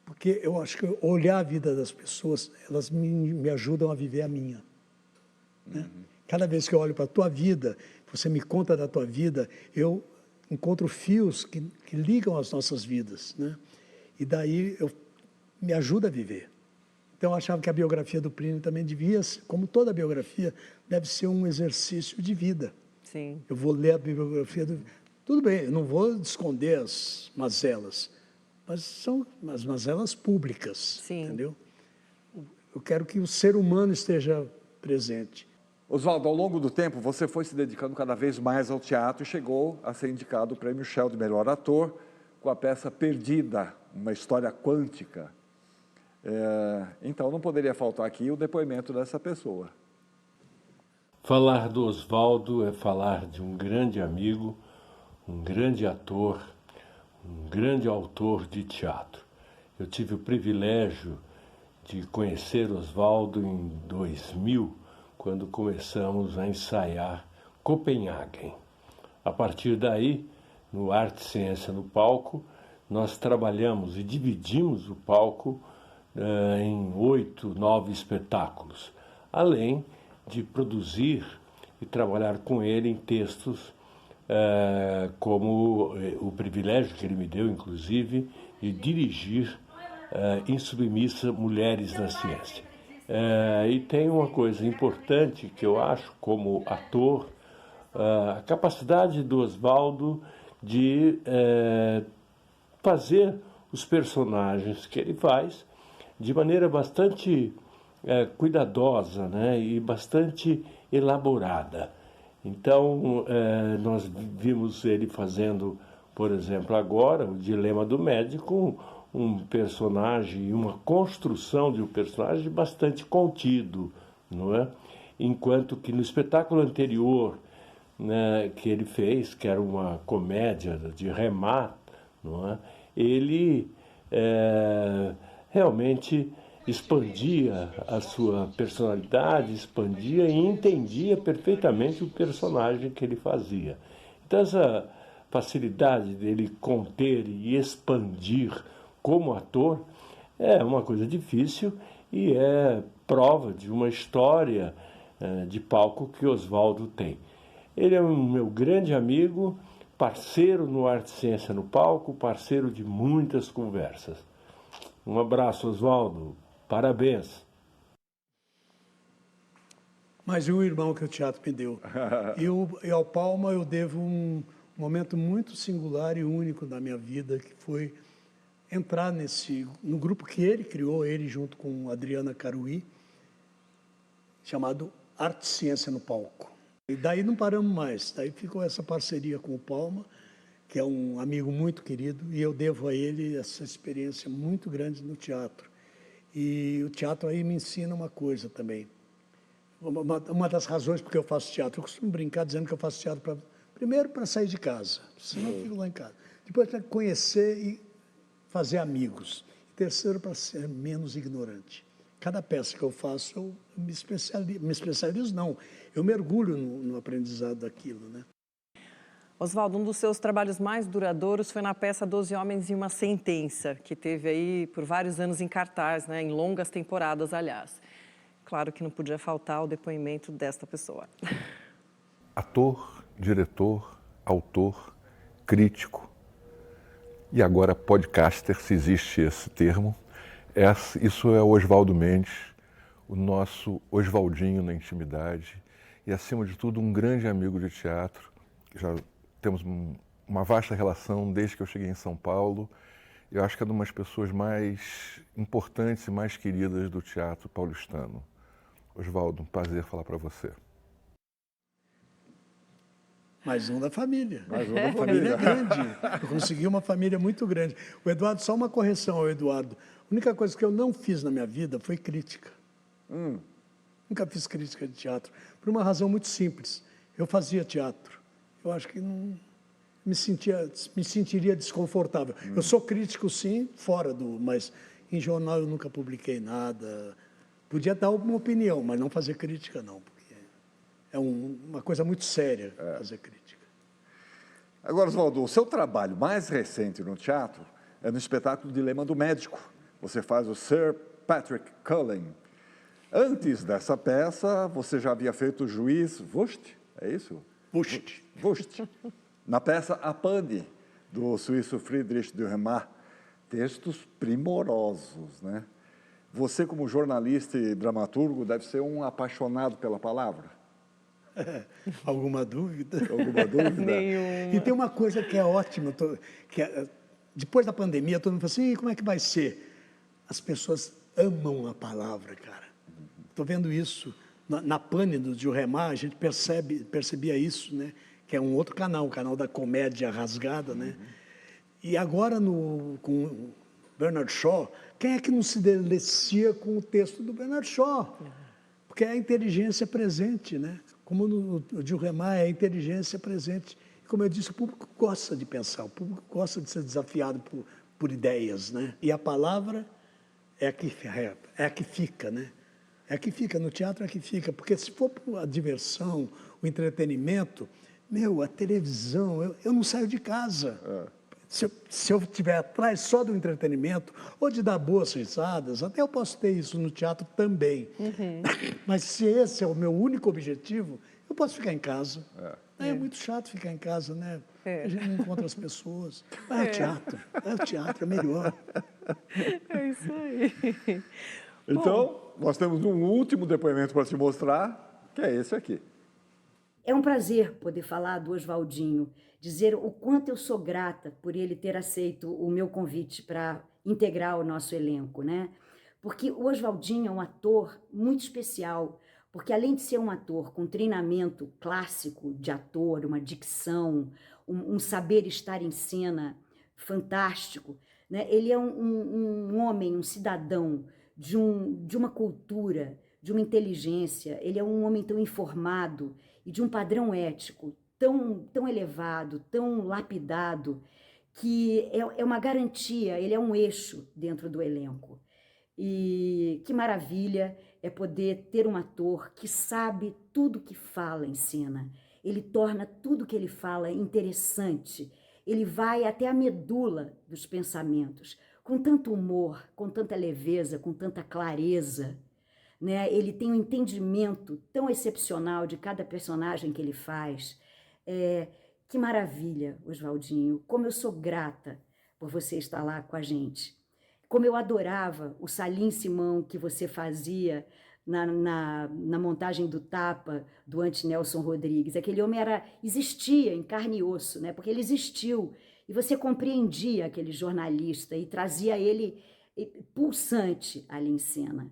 Porque eu acho que olhar a vida das pessoas, elas me ajudam a viver a minha. Né? Cada vez que eu olho para a tua vida, você me conta da tua vida, eu encontro fios que ligam as nossas vidas, né? E daí me ajuda a viver. Então eu achava que a biografia do Plínio também devia, como toda biografia, deve ser um exercício de vida. Sim. Eu vou ler a biografia do... Tudo bem, eu não vou esconder as mazelas, mas são as mazelas públicas, Sim. Entendeu? Eu quero que o ser humano esteja presente. Oswaldo, ao longo do tempo, você foi se dedicando cada vez mais ao teatro e chegou a ser indicado o Prêmio Shell de Melhor Ator com a peça Perdida, uma história quântica. Então, não poderia faltar aqui o depoimento dessa pessoa. Falar do Oswaldo é falar de um grande amigo, um grande ator, um grande autor de teatro. Eu tive o privilégio de conhecer Oswaldo em 2000, quando começamos a ensaiar Copenhague. A partir daí, no Arte e Ciência no Palco, nós trabalhamos e dividimos o palco em 8, 9 espetáculos, além de produzir e trabalhar com ele em textos como o privilégio que ele me deu, inclusive, de dirigir Insubmissa Mulheres na Ciência. E tem uma coisa importante que eu acho, como ator, a capacidade do Osvaldo de fazer os personagens que ele faz de maneira bastante cuidadosa, né, e bastante elaborada. Então, nós vimos ele fazendo, por exemplo, agora, o Dilema do Médico, um personagem, uma construção de um personagem bastante contido, não é? Enquanto que no espetáculo anterior, né, que ele fez, que era uma comédia de remar, não é? Ele realmente expandia a sua personalidade, expandia e entendia perfeitamente o personagem que ele fazia. Então, essa facilidade dele conter e expandir como ator é uma coisa difícil e é prova de uma história de palco que Osvaldo tem. Ele é um meu grande amigo, parceiro no Arte e Ciência no Palco, parceiro de muitas conversas. Um abraço, Osvaldo. Parabéns. Mas o irmão que o teatro me deu. E ao Palma eu devo um momento muito singular e único da minha vida, que foi entrar no grupo que ele criou, ele junto com Adriana Caruí, chamado Arte e Ciência no Palco. E daí não paramos mais, daí ficou essa parceria com o Palma, que é um amigo muito querido, e eu devo a ele essa experiência muito grande no teatro. E o teatro aí me ensina uma coisa também. Uma das razões porque eu faço teatro, eu costumo brincar dizendo que eu faço teatro primeiro para sair de casa, senão eu fico lá em casa. Depois para conhecer e fazer amigos. Terceiro, para ser menos ignorante. Cada peça que eu faço, eu me especializo não, eu mergulho no aprendizado daquilo, né? Osvaldo, um dos seus trabalhos mais duradouros foi na peça 12 Homens e uma Sentença, que teve aí por vários anos em cartaz, né, em longas temporadas, aliás. Claro que não podia faltar o depoimento desta pessoa. Ator, diretor, autor, crítico e agora podcaster, se existe esse termo. Isso é o Osvaldo Mendes, o nosso Osvaldinho na intimidade e, acima de tudo, um grande amigo de teatro. Já temos uma vasta relação desde que eu cheguei em São Paulo. Eu acho que é uma das pessoas mais importantes e mais queridas do teatro paulistano. Osvaldo, um prazer falar para você. Mais um da família. Mais um da A família é grande. Eu consegui uma família muito grande. O Eduardo, só uma correção ao Eduardo. A única coisa que eu não fiz na minha vida foi crítica. Nunca fiz crítica de teatro. Por uma razão muito simples. Eu fazia teatro. Eu acho que não me sentiria desconfortável. Eu sou crítico, sim, mas em jornal eu nunca publiquei nada. Podia dar uma opinião, mas não fazer crítica, não. Porque é uma coisa muito séria fazer crítica. Agora, Osvaldo, o seu trabalho mais recente no teatro é no espetáculo Dilema do Médico. Você faz o Sir Patrick Cullen. Antes dessa peça, você já havia feito o juiz Wust, é isso? Wust. Na peça A Pane, do suíço Friedrich Dürrenmatt. Textos primorosos, né? Você, como jornalista e dramaturgo, deve ser um apaixonado pela palavra. Alguma dúvida? Alguma dúvida? E tem uma coisa que é ótima, depois da pandemia, todo mundo fala assim, como é que vai ser? As pessoas amam a palavra, cara. Estou vendo isso. Na Pane do Dürrenmatt, a gente percebia isso, né? Que é um outro canal, o canal da comédia rasgada, né? E agora, com Bernard Shaw, quem é que não se delicia com o texto do Bernard Shaw? Porque é a inteligência presente, né? Como no Dürrenmatt é a inteligência presente. E como eu disse, o público gosta de pensar, o público gosta de ser desafiado por ideias, né? E a palavra é a que fica, né? É que fica, no teatro é que fica, porque se for a diversão, o entretenimento, a televisão, eu não saio de casa. Se eu estiver atrás só do entretenimento, ou de dar boas risadas, até eu posso ter isso no teatro também. Mas se esse é o meu único objetivo, eu posso ficar em casa. É muito chato ficar em casa, né? A gente não encontra as pessoas. Vai ao teatro, é melhor. É isso aí. Então, nós temos um último depoimento para te mostrar, que é esse aqui. É um prazer poder falar do Oswaldinho, dizer o quanto eu sou grata por ele ter aceito o meu convite para integrar o nosso elenco, né? Porque o Oswaldinho é um ator muito especial, porque além de ser um ator com treinamento clássico de ator, uma dicção, um saber estar em cena fantástico, né? Ele é um homem, um cidadão de uma cultura, de uma inteligência, ele é um homem tão informado e de um padrão ético tão elevado, tão lapidado, que é uma garantia, ele é um eixo dentro do elenco. E que maravilha é poder ter um ator que sabe tudo que fala em cena. Ele torna tudo que ele fala interessante. Ele vai até a medula dos pensamentos, com tanto humor, com tanta leveza, com tanta clareza. Né? Ele tem um entendimento tão excepcional de cada personagem que ele faz. Que maravilha, Oswaldinho. Como eu sou grata por você estar lá com a gente. Como eu adorava o Salim Simão que você fazia na montagem do Tapa, do Anti-Nelson Rodrigues. Aquele homem existia em carne e osso, né? Porque ele existiu. E você compreendia aquele jornalista e trazia ele pulsante ali em cena.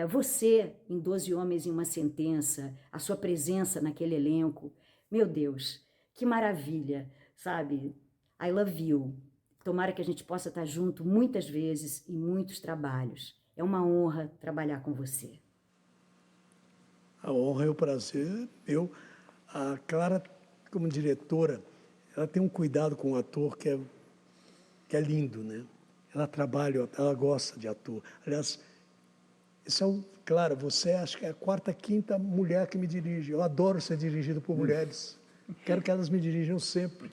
Você, em 12 Homens em uma Sentença, a sua presença naquele elenco, meu Deus, que maravilha, sabe? I love you. Tomara que a gente possa estar junto muitas vezes em muitos trabalhos. É uma honra trabalhar com você. A honra e o prazer. A Clara, como diretora, ela tem um cuidado com o ator que é lindo, né? Ela trabalha, ela gosta de ator. Aliás, Clara, você acho que é a quarta, quinta mulher que me dirige. Eu adoro ser dirigido por mulheres. Quero que elas me dirijam sempre.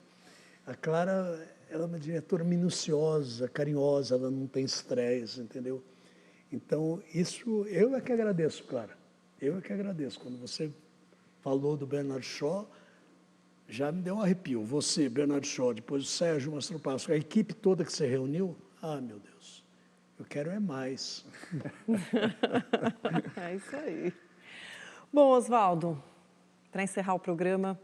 A Clara, ela é uma diretora minuciosa, carinhosa, ela não tem estresse, entendeu? Então, isso eu é que agradeço, Clara. Eu é que agradeço. Quando você falou do Bernard Shaw, já me deu um arrepio. Você, Bernard Shaw, depois o Sérgio Mastropasso, a equipe toda que você reuniu, meu Deus, eu quero é mais. É isso aí. Bom, Oswaldo, para encerrar o programa,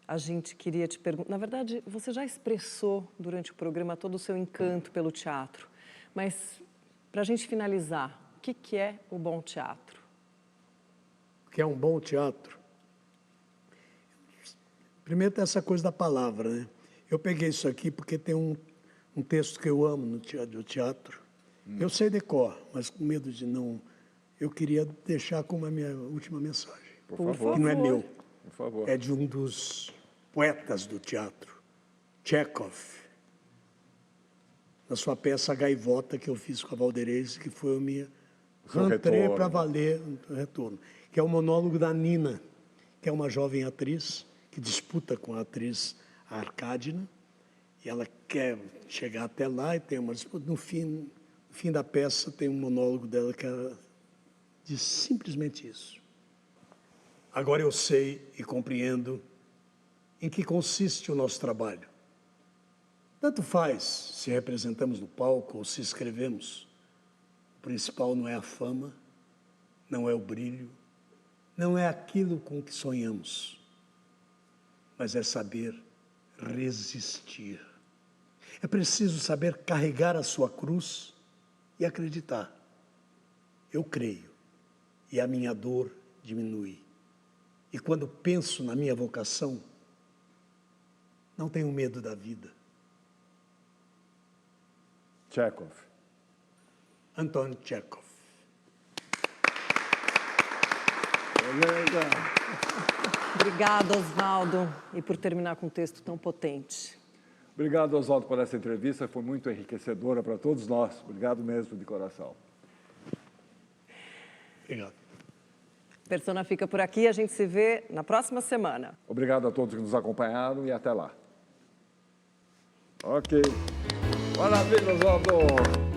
a gente queria te perguntar... Na verdade, você já expressou durante o programa todo o seu encanto pelo teatro, mas para a gente finalizar, o que é o bom teatro? O que é um bom teatro? Primeiro tem essa coisa da palavra, né? Eu peguei isso aqui porque tem um texto que eu amo no teatro. Eu sei decor, mas com medo de não... Eu queria deixar como a minha última mensagem. Por favor. Que não é meu. Por favor. É de um dos poetas do teatro, Tchekhov. Na sua peça A Gaivota, que eu fiz com a Valderez, que foi a minha rentrée para valer o retorno. Que é o monólogo da Nina, que é uma jovem atriz que disputa com a atriz Arkadina, e ela quer chegar até lá e tem uma disputa. No fim da peça tem um monólogo dela que ela diz simplesmente isso. Agora eu sei e compreendo em que consiste o nosso trabalho. Tanto faz se representamos no palco ou se escrevemos. O principal não é a fama, não é o brilho, não é aquilo com que sonhamos, mas é saber resistir. É preciso saber carregar a sua cruz e acreditar. Eu creio e a minha dor diminui. E quando penso na minha vocação, não tenho medo da vida. Tchekhov. Anton Tchekhov. Obrigada, Oswaldo, e por terminar com um texto tão potente. Obrigado, Oswaldo, por essa entrevista. Foi muito enriquecedora para todos nós. Obrigado mesmo, de coração. Obrigado. Persona fica por aqui, a gente se vê na próxima semana. Obrigado a todos que nos acompanharam e até lá. Ok. Maravilha, Oswaldo.